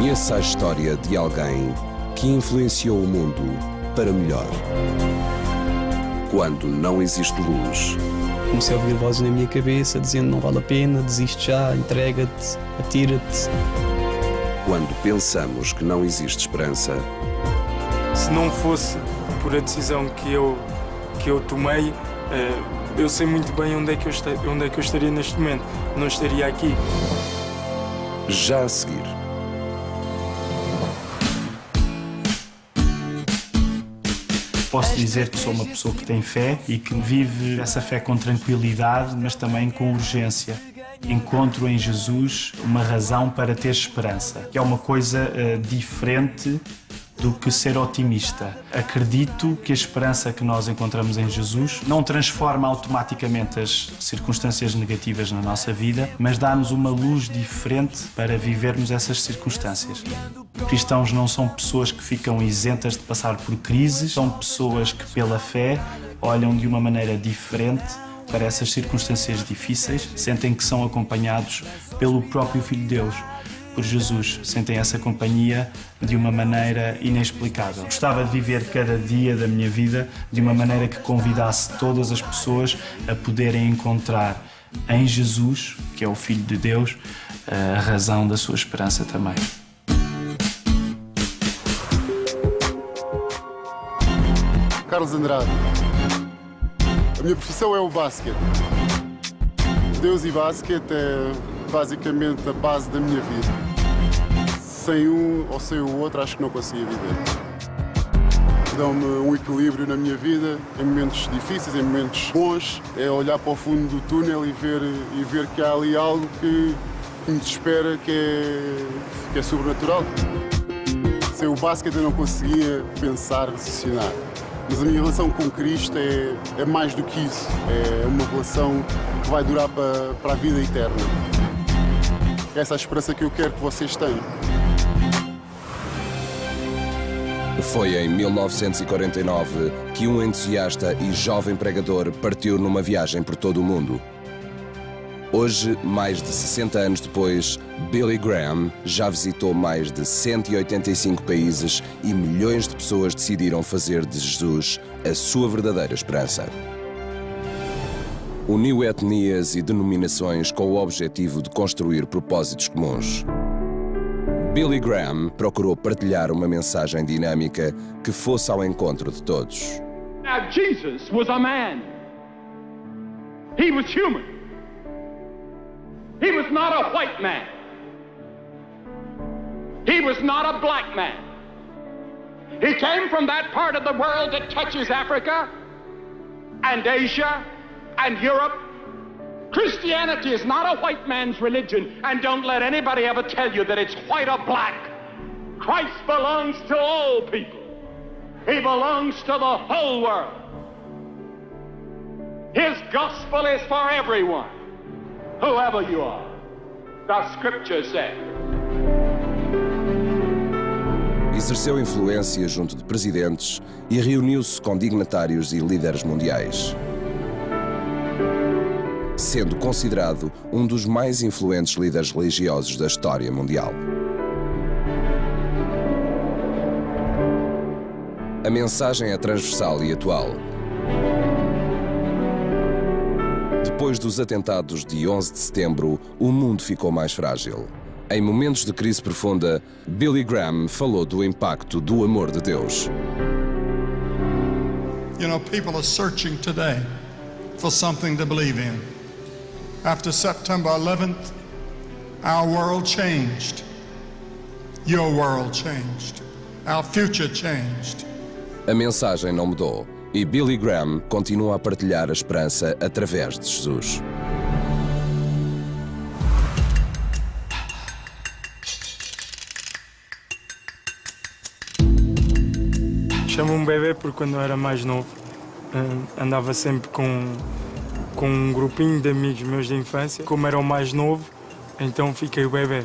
Conheça a história de alguém que influenciou o mundo para melhor. Quando não existe luz. Comecei a ouvir vozes na minha cabeça dizendo não vale a pena, desiste já, entrega-te, atira-te. Quando pensamos que não existe esperança. Se não fosse por a decisão que eu tomei, eu sei muito bem onde é que eu estaria neste momento. Não estaria aqui. Já a seguir. Posso dizer que sou uma pessoa que tem fé e que vive essa fé com tranquilidade, mas também com urgência. Encontro em Jesus uma razão para ter esperança, que é uma coisa diferente do que ser otimista. Acredito que a esperança que nós encontramos em Jesus não transforma automaticamente as circunstâncias negativas na nossa vida, mas dá-nos uma luz diferente para vivermos essas circunstâncias. Cristãos não são pessoas que ficam isentas de passar por crises, são pessoas que, pela fé, olham de uma maneira diferente para essas circunstâncias difíceis, sentem que são acompanhados pelo próprio Filho de Deus, por Jesus, sentem essa companhia de uma maneira inexplicável. Gostava de viver cada dia da minha vida de uma maneira que convidasse todas as pessoas a poderem encontrar em Jesus, que é o Filho de Deus, a razão da sua esperança também. Carlos Andrade. A minha profissão é o basquete. Deus e basquete é basicamente a base da minha vida. Sem um ou sem o outro, acho que não conseguia viver. Dão-me um equilíbrio na minha vida, em momentos difíceis, em momentos bons. É olhar para o fundo do túnel e ver que há ali algo que nos espera, que é sobrenatural. Sem o basquete eu não conseguia pensar, raciocinar. Mas a minha relação com Cristo é mais do que isso. É uma relação que vai durar para a vida eterna. Essa é a esperança que eu quero que vocês tenham. Foi em 1949 que um entusiasta e jovem pregador partiu numa viagem por todo o mundo. Hoje, mais de 60 anos depois, Billy Graham já visitou mais de 185 países e milhões de pessoas decidiram fazer de Jesus a sua verdadeira esperança. Uniu etnias e denominações com o objetivo de construir propósitos comuns. Billy Graham procurou partilhar uma mensagem dinâmica que fosse ao encontro de todos. Now Jesus was a man. He was human. He was not a white man. He was not a black man. He came from that part of the world that touches Africa and Asia and Europe. Christianity is not a white man's religion, and don't let anybody ever tell you that it's white or black. Christ belongs to all people. He belongs to the whole world. His gospel is for everyone, whoever you are. The scripture said. Exerceu influência junto de presidentes e reuniu-se com dignatários e líderes mundiais, sendo considerado um dos mais influentes líderes religiosos da história mundial. A mensagem é transversal e atual. Depois dos atentados de 11 de setembro, o mundo ficou mais frágil. Em momentos de crise profunda, Billy Graham falou do impacto do amor de Deus. You know, people are searching today for something to believe in. After September 11th, our world changed. Your world changed. Our future changed. A mensagem não mudou e Billy Graham continua a partilhar a esperança através de Jesus. Chamo-me bebê porque quando eu era mais novo andava sempre com um grupinho de amigos meus de infância. Como era o mais novo, então fiquei o bebê.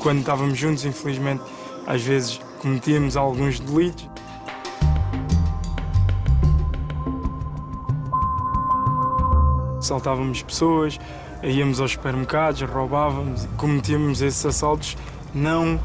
Quando estávamos juntos, infelizmente, às vezes cometíamos alguns delitos. Assaltávamos pessoas, íamos aos supermercados, roubávamos, cometíamos esses assaltos, não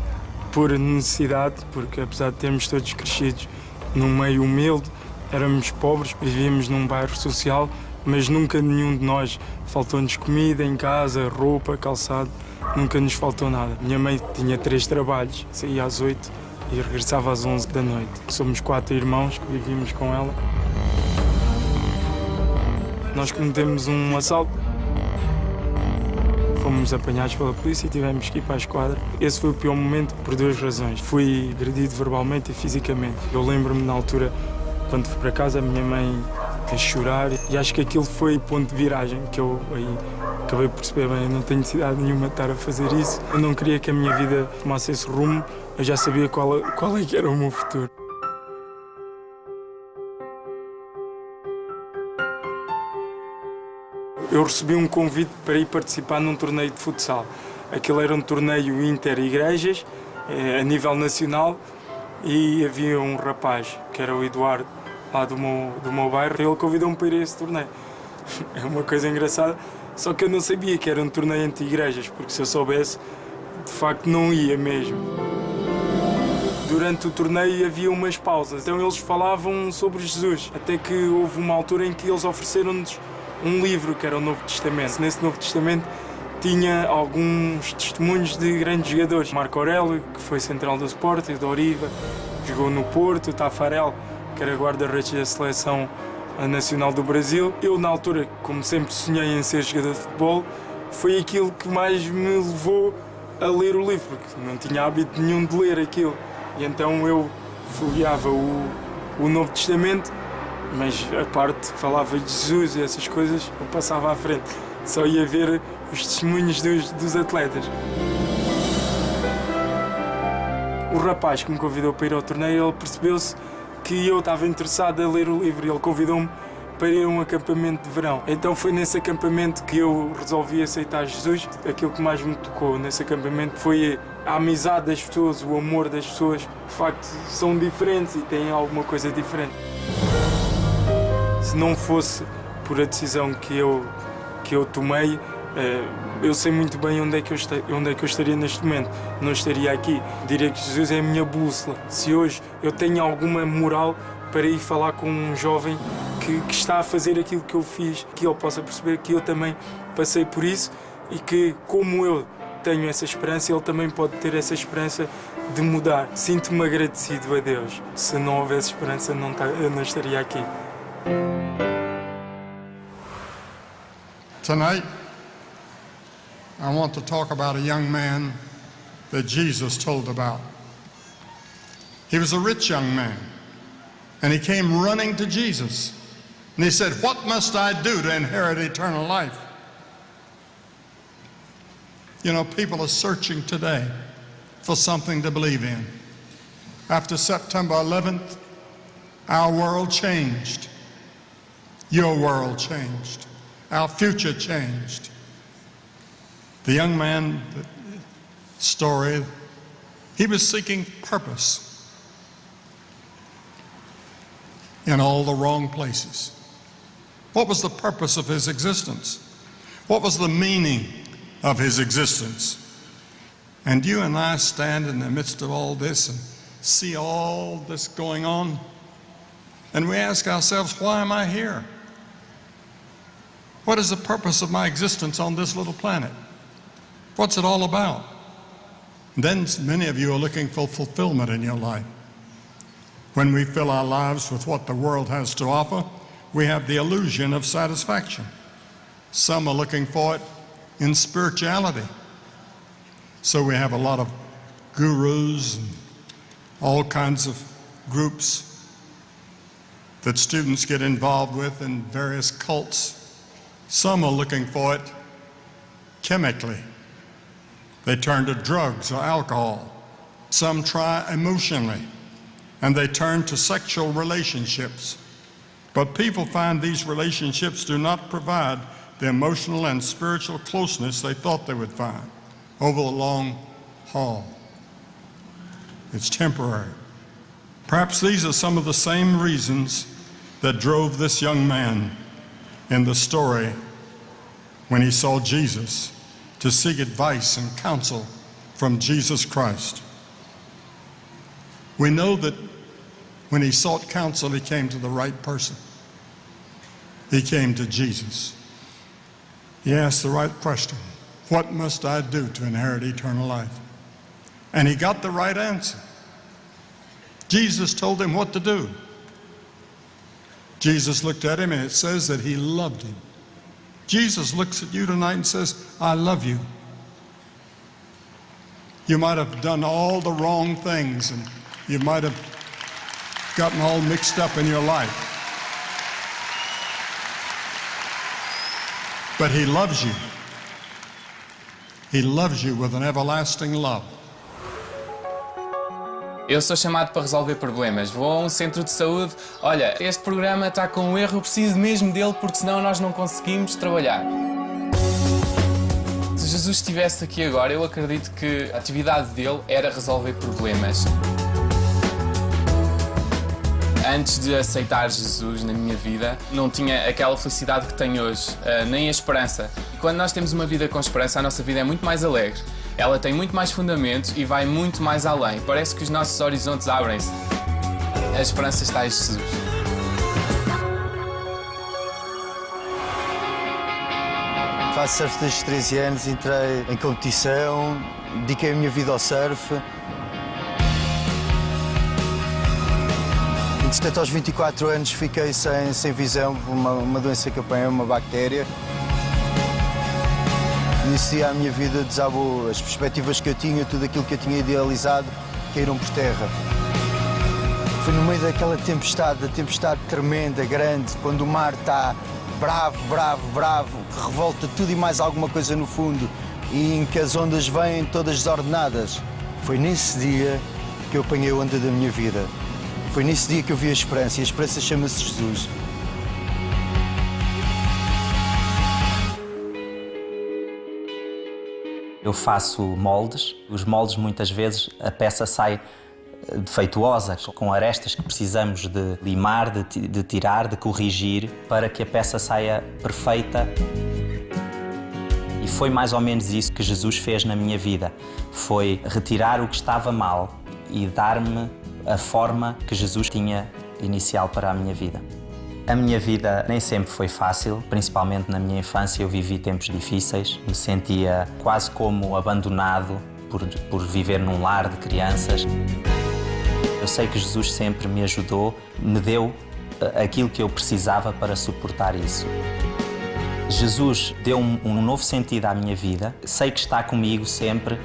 por necessidade, porque apesar de termos todos crescidos num meio humilde, éramos pobres, vivíamos num bairro social, mas nunca nenhum de nós faltou-nos comida em casa, roupa, calçado, nunca nos faltou nada. Minha mãe tinha 3 trabalhos, saía às 8 e regressava às 11 da noite. Somos 4 irmãos que vivíamos com ela. Nós cometemos um assalto, fomos apanhados pela polícia e tivemos que ir para a esquadra. Esse foi o pior momento por 2 razões. Fui agredido verbalmente e fisicamente. Eu lembro-me na altura, quando fui para casa, a minha mãe a chorar e acho que aquilo foi o ponto de viragem que eu aí acabei por perceber, bem, eu não tenho necessidade nenhuma de estar a fazer isso. Eu não queria que a minha vida tomasse esse rumo, eu já sabia qual é que era o meu futuro. Eu recebi um convite para ir participar num torneio de futsal. Aquilo era um torneio inter-igrejas, a nível nacional, e havia um rapaz, que era o Eduardo, lá do meu bairro, ele convidou-me para ir a esse torneio. É uma coisa engraçada, só que eu não sabia que era um torneio anti-igrejas, porque se eu soubesse, de facto não ia mesmo. Durante o torneio havia umas pausas, então eles falavam sobre Jesus, até que houve uma altura em que eles ofereceram-nos um livro, que era o Novo Testamento. Nesse Novo Testamento tinha alguns testemunhos de grandes jogadores. Marco Aurélio, que foi central do Sporting, do Oriva, jogou no Porto, o Tafarel, que era guarda-redes da seleção nacional do Brasil. Eu, na altura, como sempre sonhei em ser jogador de futebol, foi aquilo que mais me levou a ler o livro, porque não tinha hábito nenhum de ler aquilo. E então eu folheava o Novo Testamento, mas a parte que falava de Jesus e essas coisas, eu passava à frente. Só ia ver os testemunhos dos atletas. O rapaz que me convidou para ir ao torneio, ele percebeu-se que eu estava interessado a ler o livro e ele convidou-me para ir a um acampamento de verão. Então foi nesse acampamento que eu resolvi aceitar Jesus. Aquilo que mais me tocou nesse acampamento foi a amizade das pessoas, o amor das pessoas. De facto, são diferentes e têm alguma coisa diferente. Se não fosse por a decisão que eu tomei, eu sei muito bem onde é que eu estaria neste momento. Não estaria aqui. Diria que Jesus é a minha bússola. Se hoje eu tenho alguma moral para ir falar com um jovem que está a fazer aquilo que eu fiz, que ele possa perceber que eu também passei por isso e que, como eu tenho essa esperança, ele também pode ter essa esperança de mudar. Sinto-me agradecido a Deus. Se não houvesse esperança, eu não estaria aqui. Tonight, I want to talk about a young man that Jesus told about. He was a rich young man, and he came running to Jesus. And he said, "What must I do to inherit eternal life?" You know, people are searching today for something to believe in. After September 11th, our world changed. Your world changed. Our future changed. The young man, story, he was seeking purpose in all the wrong places. What was the purpose of his existence? What was the meaning of his existence? And you and I stand in the midst of all this and see all this going on, and we ask ourselves, why am I here? What is the purpose of my existence on this little planet? What's it all about? And then many of you are looking for fulfillment in your life. When we fill our lives with what the world has to offer, we have the illusion of satisfaction. Some are looking for it in spirituality. So we have a lot of gurus and all kinds of groups that students get involved with in various cults. Some are looking for it chemically. They turn to drugs or alcohol. Some try emotionally, and they turn to sexual relationships. But people find these relationships do not provide the emotional and spiritual closeness they thought they would find over the long haul. It's temporary. Perhaps these are some of the same reasons that drove this young man in the story when he saw Jesus to seek advice and counsel from Jesus Christ. We know that when he sought counsel, he came to the right person. He came to Jesus. He asked the right question. What must I do to inherit eternal life? And he got the right answer. Jesus told him what to do. Jesus looked at him and it says that he loved him. Jesus looks at you tonight and says, I love you. You might have done all the wrong things and you might have gotten all mixed up in your life. But he loves you. He loves you with an everlasting love. Eu sou chamado para resolver problemas. Vou a um centro de saúde. Olha, este programa está com um erro, eu preciso mesmo dele porque senão nós não conseguimos trabalhar. Se Jesus estivesse aqui agora, eu acredito que a atividade dele era resolver problemas. Antes de aceitar Jesus na minha vida, não tinha aquela felicidade que tenho hoje, nem a esperança. E quando nós temos uma vida com esperança, a nossa vida é muito mais alegre. Ela tem muito mais fundamento e vai muito mais além. Parece que os nossos horizontes abrem-se. A esperança está em Jesus. Faço surf desde os 13 anos, entrei em competição, dediquei a minha vida ao surf. Entretanto, aos 24 anos fiquei sem visão por uma doença que apanhei, uma bactéria. Nesse dia a minha vida desabou, as perspectivas que eu tinha, tudo aquilo que eu tinha idealizado, caíram por terra. Foi no meio daquela tempestade, a tempestade tremenda, grande, quando o mar está bravo, que revolta tudo e mais alguma coisa no fundo e em que as ondas vêm todas desordenadas. Foi nesse dia que eu apanhei a onda da minha vida. Foi nesse dia que eu vi a esperança, e a esperança chama-se Jesus. Eu faço moldes. Os moldes, muitas vezes, a peça sai defeituosa, com arestas que precisamos de limar, de tirar, de corrigir, para que a peça saia perfeita. E foi mais ou menos isso que Jesus fez na minha vida. Foi retirar o que estava mal e dar-me a forma que Jesus tinha inicial para a minha vida. A minha vida nem sempre foi fácil, principalmente na minha infância eu vivi tempos difíceis, me sentia quase como abandonado por viver num lar de crianças. Eu sei que Jesus sempre me ajudou, me deu aquilo que eu precisava para suportar isso. Jesus deu um novo sentido à minha vida, sei que está comigo sempre,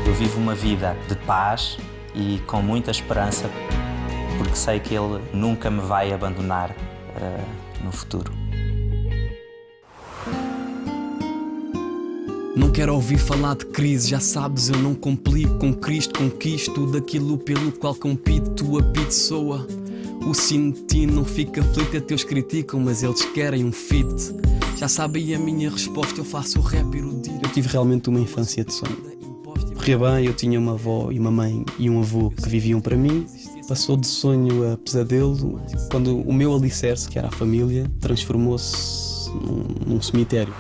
eu vivo uma vida de paz e com muita esperança, porque sei que Ele nunca me vai abandonar no futuro. Não quero ouvir falar de crise, já sabes, eu não complico. Com Cristo conquisto tudo aquilo pelo qual compito. Tua beat soa, o sino de ti não fica aflito. Até eles criticam, mas eles querem um feat. Já sabem a minha resposta, eu faço o rap erudito. Eu tive realmente uma infância de sonho. Corria bem, eu tinha uma avó e uma mãe e um avô que viviam para mim. Passou de sonho a pesadelo quando o meu alicerce, que era a família, transformou-se num cemitério.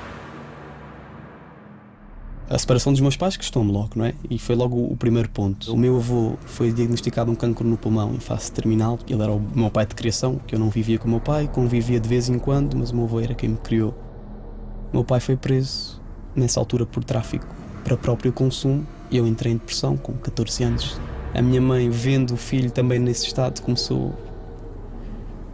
A separação dos meus pais custou-me logo, não é? E foi logo o primeiro ponto. O meu avô foi diagnosticado um cancro no pulmão em fase terminal. Ele era o meu pai de criação, que eu não vivia com o meu pai, convivia de vez em quando, mas o meu avô era quem me criou. O meu pai foi preso, nessa altura, por tráfico para próprio consumo. Eu entrei em depressão com 14 anos. A minha mãe, vendo o filho também nesse estado, começou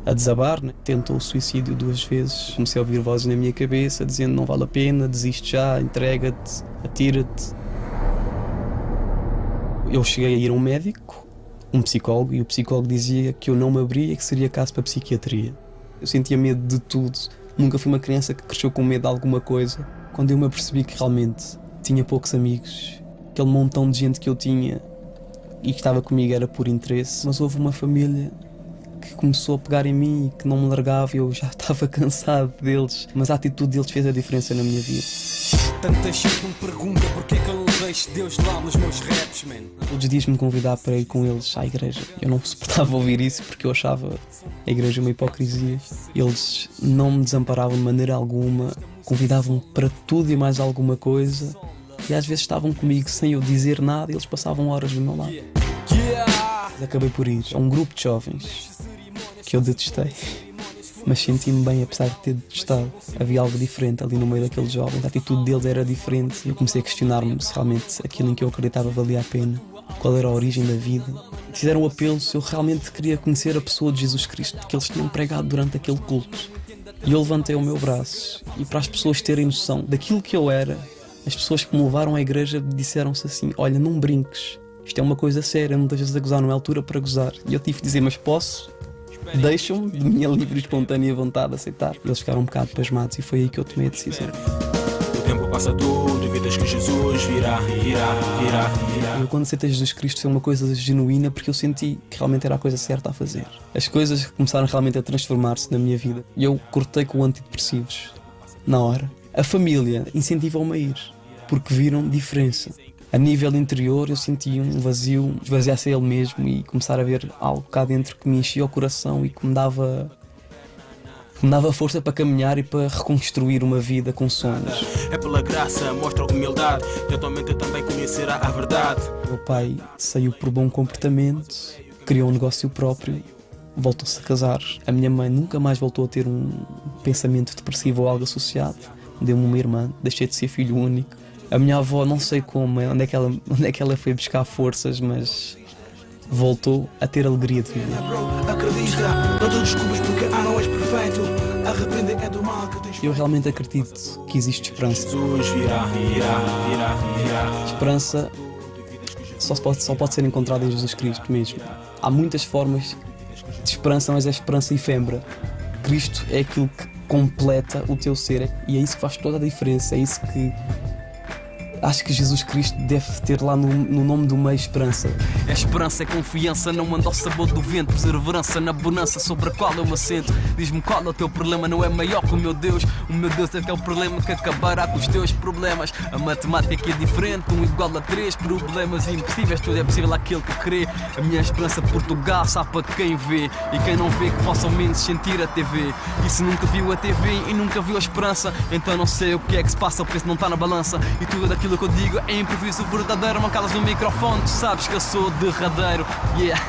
a desabar, né? Tentou o suicídio 2 vezes. Comecei a ouvir vozes na minha cabeça dizendo não vale a pena, desiste já, entrega-te, atira-te. Eu cheguei a ir a um médico, um psicólogo, e o psicólogo dizia que eu não me abria e que seria caso para a psiquiatria. Eu sentia medo de tudo. Nunca fui uma criança que cresceu com medo de alguma coisa. Quando eu me apercebi que realmente tinha poucos amigos, aquele montão de gente que eu tinha e que estava comigo era por interesse, mas houve uma família que começou a pegar em mim e que não me largava, e eu já estava cansado deles, mas a atitude deles fez a diferença na minha vida. Tanta gente me pergunta porque é que eu não deixo Deus lá nos meus raps, man. Todos os dias me convidava para ir com eles à igreja. Eu não suportava ouvir isso porque eu achava a igreja uma hipocrisia. Eles não me desamparavam de maneira alguma. convidavam para tudo e mais alguma coisa, e às vezes estavam comigo sem eu dizer nada e eles passavam horas do meu lado. Acabei por ir a um grupo de jovens que eu detestei, mas senti-me bem apesar de ter detestado. Havia algo diferente ali no meio daqueles jovens, a atitude deles era diferente e eu comecei a questionar-me se realmente aquilo em que eu acreditava valia a pena, qual era a origem da vida. Fizeram um apelo se eu realmente queria conhecer a pessoa de Jesus Cristo que eles tinham pregado durante aquele culto. E eu levantei o meu braço e, para as pessoas terem noção daquilo que eu era, as pessoas que me levaram à igreja disseram-se assim: olha, não brinques, isto é uma coisa séria, não estejas a gozar, não é altura para gozar. E eu tive de dizer: mas posso? Deixam-me, de minha livre e espontânea vontade, aceitar. E eles ficaram um bocado pasmados e foi aí que eu tomei a decisão. O tempo passa tudo, duvidas que Jesus virá. Eu, quando aceitei Jesus Cristo, foi uma coisa genuína, porque eu senti que realmente era a coisa certa a fazer. As coisas começaram realmente a transformar-se na minha vida e eu cortei com antidepressivos na hora. A família incentivou-me a ir, porque viram diferença. A nível interior eu senti um vazio, esvaziar-se a ele mesmo e começar a ver algo cá dentro que me enchia o coração e que me dava força para caminhar e para reconstruir uma vida com sonhos. É pela graça, mostra humildade, e atualmente também conhecerá a verdade. Meu pai saiu por bom comportamento, criou um negócio próprio, voltou-se a casar. A minha mãe nunca mais voltou a ter um pensamento depressivo ou algo associado. Deu-me uma irmã, deixei de ser filho único. A minha avó, não sei como, onde é que ela foi buscar forças, mas voltou a ter alegria de viver. Acredita, não te desculpas porque não és perfeito. Arrepende é do mal que tens. Eu realmente acredito que existe esperança. Jesus virá. Esperança só pode ser encontrada em Jesus Cristo mesmo. Há muitas formas de esperança, mas é esperança efêmera. Cristo é aquilo que completa o teu ser e é isso que faz toda a diferença. É isso que acho que Jesus Cristo deve ter lá no nome do meio esperança. É esperança, é confiança, não anda ao sabor do vento. Perseverança na bonança sobre a qual eu me assento. Diz-me qual é o teu problema, não é maior que o meu Deus. O meu Deus é aquele problema que acabará com os teus problemas. A matemática aqui é diferente, 1 igual a 3. Problemas impossíveis, tudo é possível àquele que crê. A minha esperança Portugal sabe para quem vê. E quem não vê que possa ao menos sentir a TV. E se nunca viu a TV e nunca viu a esperança, então não sei o que é que se passa, o preço não está na balança. E tudo daquilo que eu digo é improviso verdadeiro. Não calas no microfone, tu sabes que eu sou derradeiro. Yeah.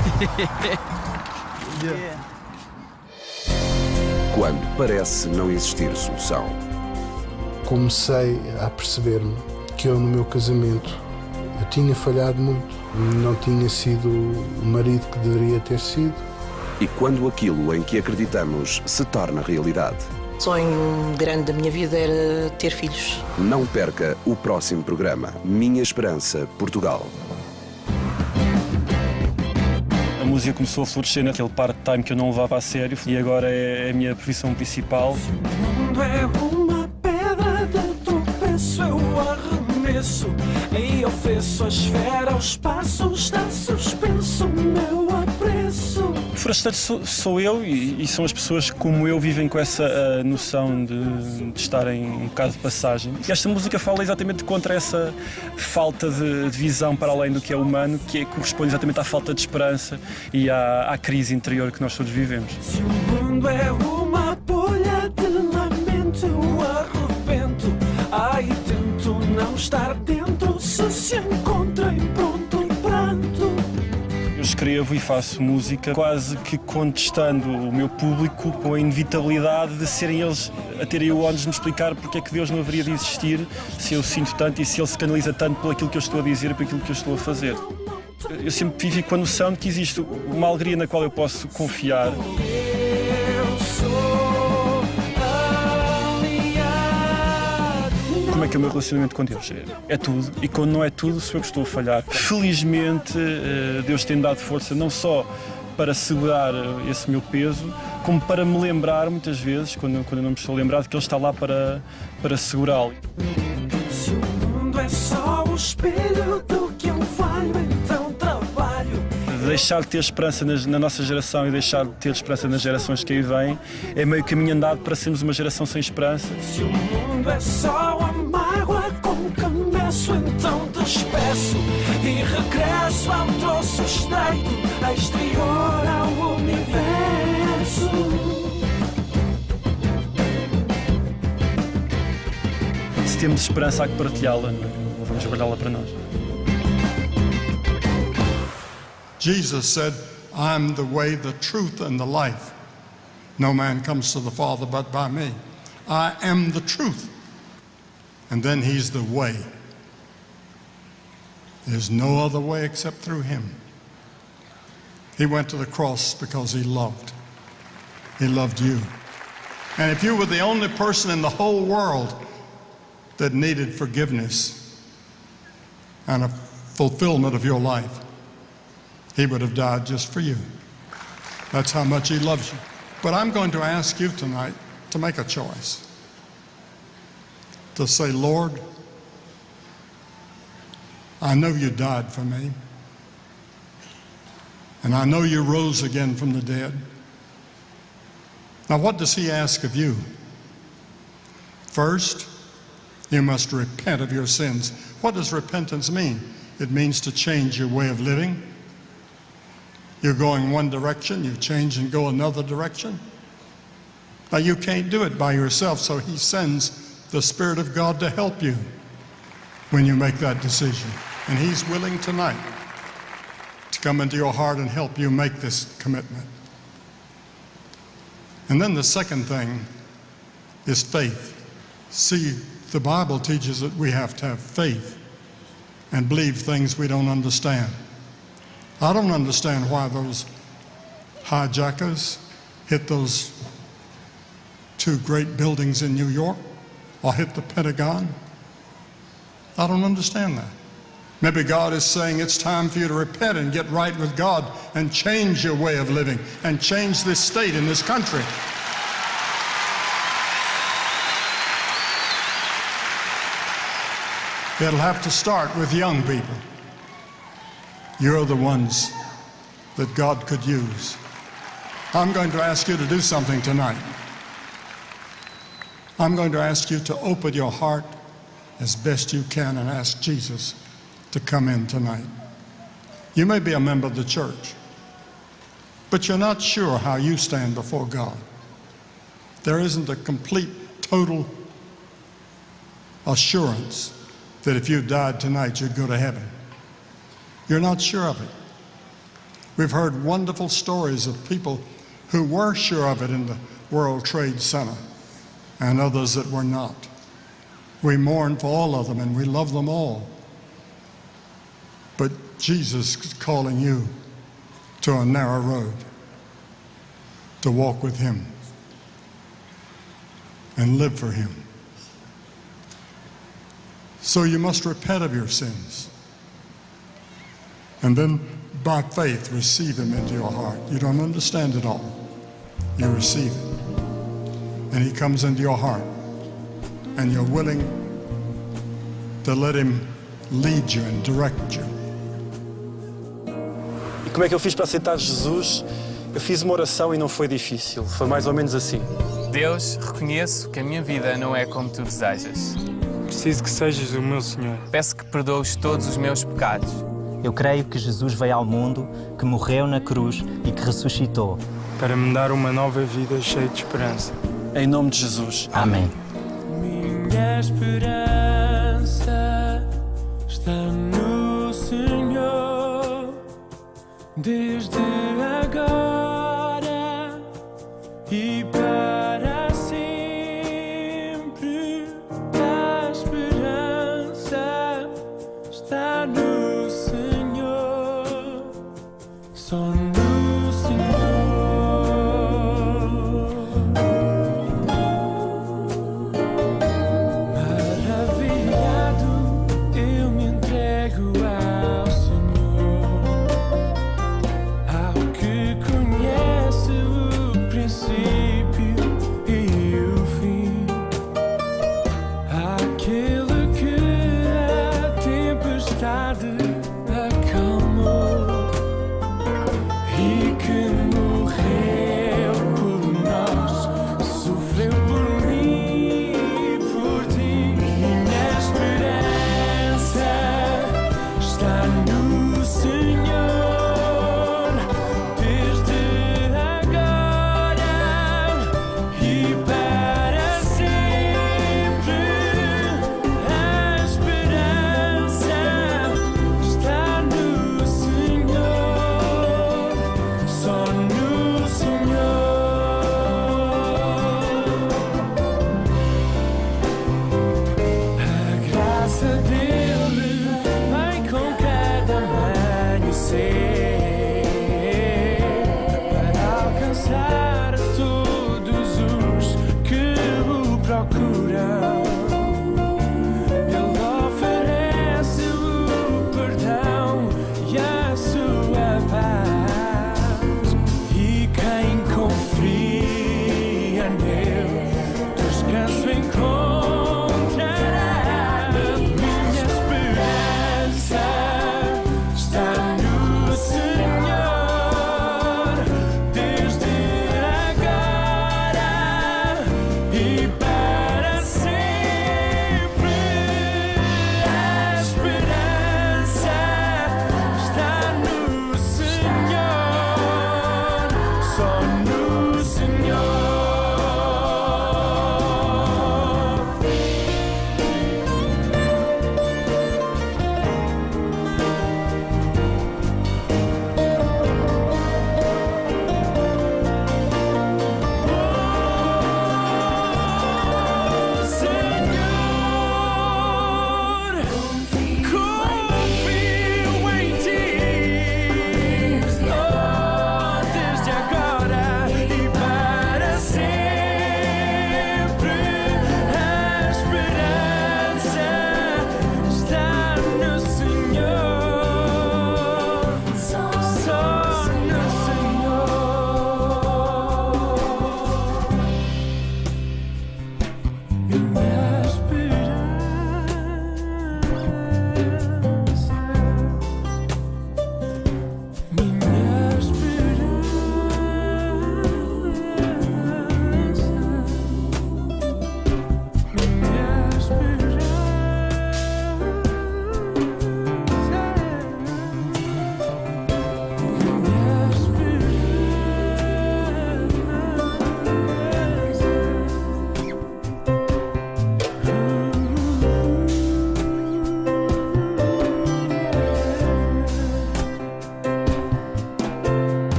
Quando parece não existir solução. Comecei a perceber-me que eu, no meu casamento, eu tinha falhado muito. Não tinha sido o marido que deveria ter sido. E quando aquilo em que acreditamos se torna realidade. O sonho grande da minha vida era ter filhos. Não perca o próximo programa. Minha Esperança, Portugal. A música começou a florescer naquele part-time que eu não levava a sério e agora é a minha profissão principal. O mundo é uma pedra de tropeço, eu arremesso e ofereço a esfera, os passos está suspenso, meu apreço. O forasteiro sou eu e são as pessoas que, como eu, vivem com essa noção de estarem um bocado de passagem. E esta música fala exatamente contra essa falta de visão para além do que é humano, que corresponde exatamente à falta de esperança e à crise interior que nós todos vivemos. Se o mundo é uma bolha de lamento, eu arrebento. Ai, tento não estar dentro, se encontra em pronto pranto. Eu escrevo e faço música quase que contestando o meu público com a inevitabilidade de serem eles a terem o ónus de me explicar porque é que Deus não haveria de existir se eu sinto tanto e se Ele se canaliza tanto por aquilo que eu estou a dizer e por aquilo que eu estou a fazer. Eu sempre vivi com a noção de que existe uma alegria na qual eu posso confiar. Como é que é o meu relacionamento com Deus? É tudo. E quando não é tudo, sou eu que estou a falhar. Felizmente, Deus tem dado força não só para segurar esse meu peso, como para me lembrar, muitas vezes, quando eu não me estou lembrado, que Ele está lá para segurá-lo. Se o mundo é só o espelho do que eu valho, então trabalho. Deixar de ter esperança na nossa geração e deixar de ter esperança nas gerações que aí vêm é meio caminho andado para sermos uma geração sem esperança. Se o mundo é só a mágoa com que meço, então despeço e regresso ao troço estreito, exterior ao universo. temos esperança, há que partilhá-la, não vamos guardá-la para nós. Jesus said, I'm the way, the truth, and the life. No man comes to the Father but by me. I am the truth. And then he's the way. There's no other way except through him. He went to the cross because he loved. He loved you. And if you were the only person in the whole world that needed forgiveness and a fulfillment of your life, he would have died just for you. That's how much he loves you. But I'm going to ask you tonight to make a choice. To say, Lord, I know you died for me. And I know you rose again from the dead. Now, what does he ask of you? First, you must repent of your sins. What does repentance mean? It means to change your way of living. You're going one direction, you change and go another direction. Now, you can't do it by yourself, so he sends the Spirit of God to help you when you make that decision. And he's willing tonight to come into your heart and help you make this commitment. And then the second thing is faith. See, the Bible teaches that we have to have faith and believe things we don't understand. I don't understand why those hijackers hit those two great buildings in New York or hit the Pentagon. I don't understand that. Maybe God is saying it's time for you to repent and get right with God and change your way of living and change this state and this country. It'll have to start with young people. You're the ones that God could use. I'm going to ask you to do something tonight. I'm going to ask you to open your heart as best you can and ask Jesus to come in tonight. You may be a member of the church, but you're not sure how you stand before God. There isn't a complete, total assurance that if you died tonight, you'd go to heaven. You're not sure of it. We've heard wonderful stories of people who were sure of it in the World Trade Center and others that were not. We mourn for all of them and we love them all. But Jesus is calling you to a narrow road, to walk with him and live for him. So you must repent of your sins. And then, by faith, receive him into your heart. You don't understand it all. You receive it. And he comes into your heart. And you're willing to let him lead you and direct you. E como é que eu fiz para aceitar Jesus? Eu fiz uma oração e não foi difícil. Foi mais ou menos assim. Deus, reconheço que a minha vida não é como tu desejas. Preciso que sejas o meu Senhor. Peço que perdoes todos os meus pecados. Eu creio que Jesus veio ao mundo, que morreu na cruz e que ressuscitou. Para me dar uma nova vida cheia de esperança. Em nome de Jesus. Amém. Minha esperança está no Senhor, desde agora e para sempre. A esperança está no Senhor, só no Senhor. Aquele que a tempestade